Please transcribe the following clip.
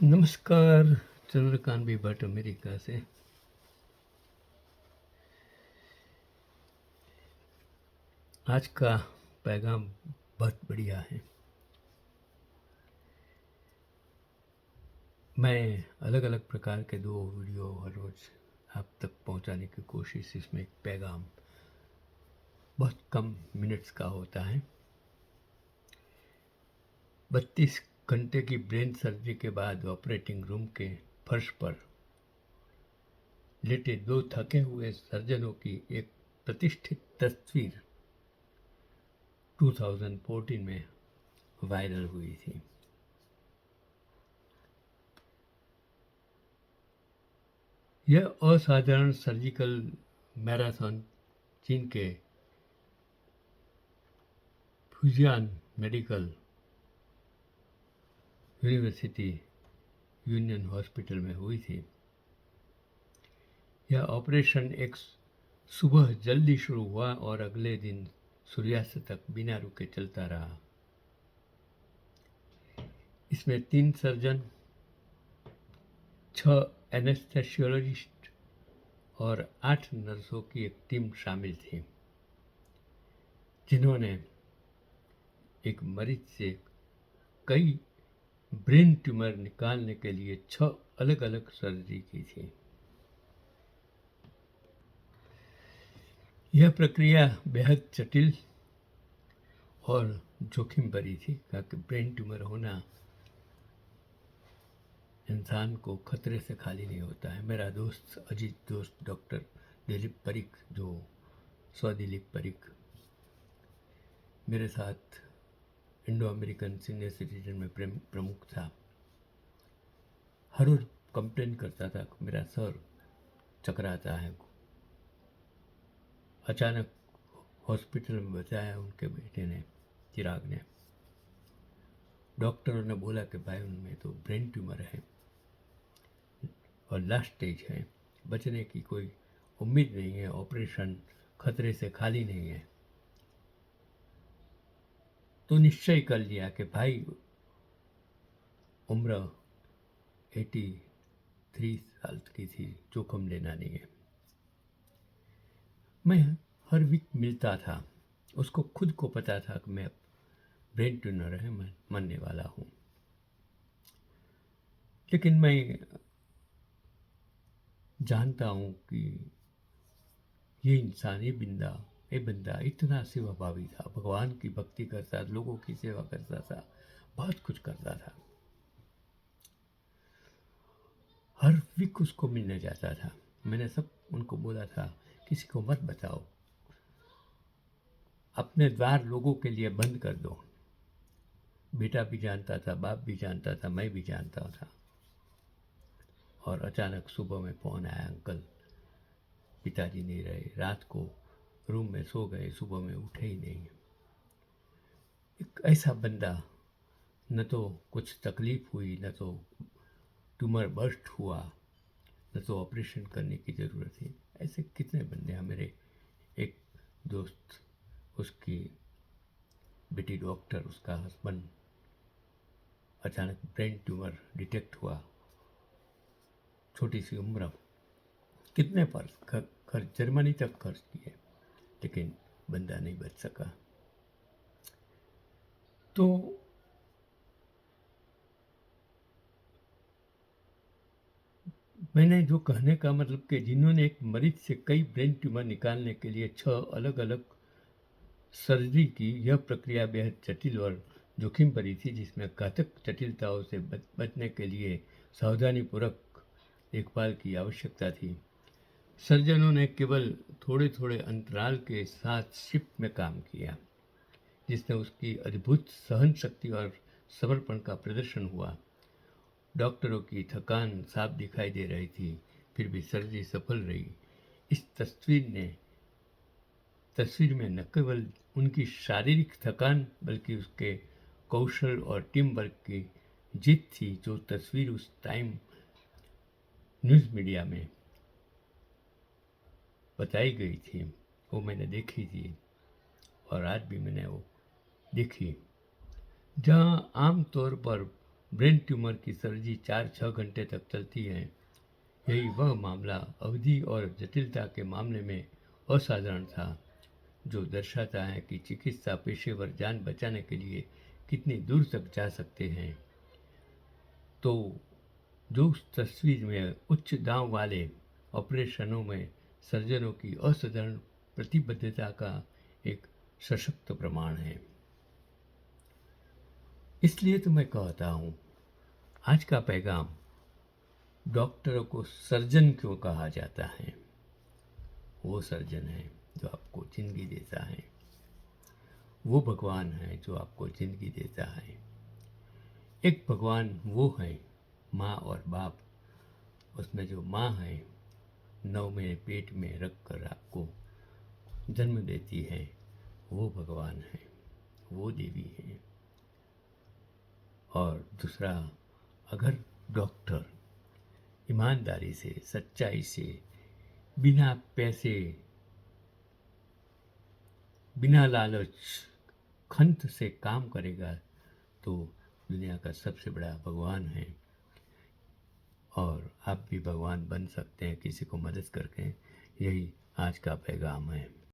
नमस्कार, चंद्रकांत भी भट्ट अमेरिका से। आज का पैगाम बहुत बढ़िया है। मैं अलग अलग प्रकार के 2 वीडियो हर रोज आप तक पहुंचाने की कोशिश, इसमें एक पैगाम बहुत कम मिनट्स का होता है। 32 घंटे की ब्रेन सर्जरी के बाद ऑपरेटिंग रूम के फर्श पर लेटे 2 थके हुए सर्जनों की एक प्रतिष्ठित तस्वीर 2014 में वायरल हुई थी। यह असाधारण सर्जिकल मैराथन चीन के फ्यूजियान मेडिकल यूनिवर्सिटी यूनियन हॉस्पिटल में हुई थी। यह ऑपरेशन एक सुबह जल्दी शुरू हुआ और अगले दिन सूर्यास्त तक बिना रुके चलता रहा। इसमें 3 सर्जन, 6 एनेस्थेसियोलॉजिस्ट और 8 नर्सों की एक टीम शामिल थी, जिन्होंने एक मरीज से कई ब्रेन ट्यूमर निकालने के लिए 6 अलग अलग सर्जरी की थी। यह प्रक्रिया बेहद जटिल और जोखिम भरी थी, क्योंकि ब्रेन ट्यूमर होना इंसान को खतरे से खाली नहीं होता है। मेरा दोस्त, अजीत दोस्त डॉक्टर दिलीप परीख, जो स्वदिलीप परीख मेरे साथ इंडो अमेरिकन सीनियर सिटीजन में प्रमुख था, हर रोज कंप्लेन करता था कि मेरा सर चकराता है। अचानक हॉस्पिटल में बताया उनके बेटे ने, चिराग ने। डॉक्टरों ने बोला कि भाई उनमें तो ब्रेन ट्यूमर है और लास्ट स्टेज है, बचने की कोई उम्मीद नहीं है, ऑपरेशन खतरे से खाली नहीं है। तो निश्चय कर लिया कि भाई उम्र 83 साल की थी, जोखिम लेना नहीं है। मैं हर वीक मिलता था, उसको खुद को पता था कि मैं ब्रेन ट्यूमर है, मैं मरने वाला हूँ। लेकिन मैं जानता हूँ कि ये इंसान, ये बंदा इतना सेवाभावी था, भगवान की भक्ति करता, लोगों की सेवा करता था, बहुत कुछ करता था। हर वीक उसको मिलने जाता था। मैंने सब उनको बोला था, किसी को मत बताओ, अपने द्वार लोगों के लिए बंद कर दो। बेटा भी जानता था, बाप भी जानता था, मैं भी जानता था। और अचानक सुबह में फोन आया, अंकल पिताजी नहीं रहे, रात को रूम में सो गए, सुबह में उठे ही नहीं। एक ऐसा बंदा, न तो कुछ तकलीफ हुई, न तो ट्यूमर बर्स्ट हुआ, न तो ऑपरेशन करने की ज़रूरत थी। ऐसे कितने बंदे हैं। मेरे एक दोस्त, उसकी बेटी डॉक्टर, उसका हस्बैंड, अचानक ब्रेन ट्यूमर डिटेक्ट हुआ, छोटी सी उम्र, कितने पर खर्च, जर्मनी तक खर्च किए, लेकिन बंदा नहीं बच सका। तो मैंने जो कहने का मतलब कि जिन्होंने एक मरीज से कई ब्रेन ट्यूमर निकालने के लिए 6 अलग अलग सर्जरी की, यह प्रक्रिया बेहद जटिल और जोखिम भरी थी, जिसमें घातक जटिलताओं से बचने के लिए सावधानीपूर्वक देखभाल की आवश्यकता थी। सर्जनों ने केवल थोड़े थोड़े अंतराल के साथ शिफ्ट में काम किया, जिसने उसकी अद्भुत सहन शक्ति और समर्पण का प्रदर्शन हुआ। डॉक्टरों की थकान साफ दिखाई दे रही थी, फिर भी सर्जरी सफल रही। इस तस्वीर में न केवल उनकी शारीरिक थकान, बल्कि उसके कौशल और टीम वर्क की जीत थी। जो तस्वीर उस टाइम न्यूज़ मीडिया में बताई गई थी, वो मैंने देखी थी और आज भी मैंने वो देखी। जहां आम तौर पर ब्रेन ट्यूमर की सर्जरी 4-6 घंटे तक चलती है। यही वह मामला अवधि और जटिलता के मामले में असाधारण था, जो दर्शाता है कि चिकित्सा पेशेवर जान बचाने के लिए कितनी दूर तक जा सकते हैं। तो जो उस तस्वीर में उच्च दांव वाले ऑपरेशनों में सर्जनों की असाधारण प्रतिबद्धता का एक सशक्त प्रमाण है। इसलिए तो मैं कहता हूँ, आज का पैगाम, डॉक्टरों को सर्जन क्यों कहा जाता है? वो सर्जन है जो आपको जिंदगी देता है, वो भगवान है जो आपको जिंदगी देता है। एक भगवान वो है, माँ और बाप। उसमें जो माँ है, 9 महीने पेट में रख कर आपको जन्म देती है, वो भगवान है, वो देवी है। और दूसरा, अगर डॉक्टर ईमानदारी से, सच्चाई से, बिना पैसे, बिना लालच, खंत से काम करेगा, तो दुनिया का सबसे बड़ा भगवान है। और आप भी भगवान बन सकते हैं किसी को मदद करके। यही आज का पैगाम है।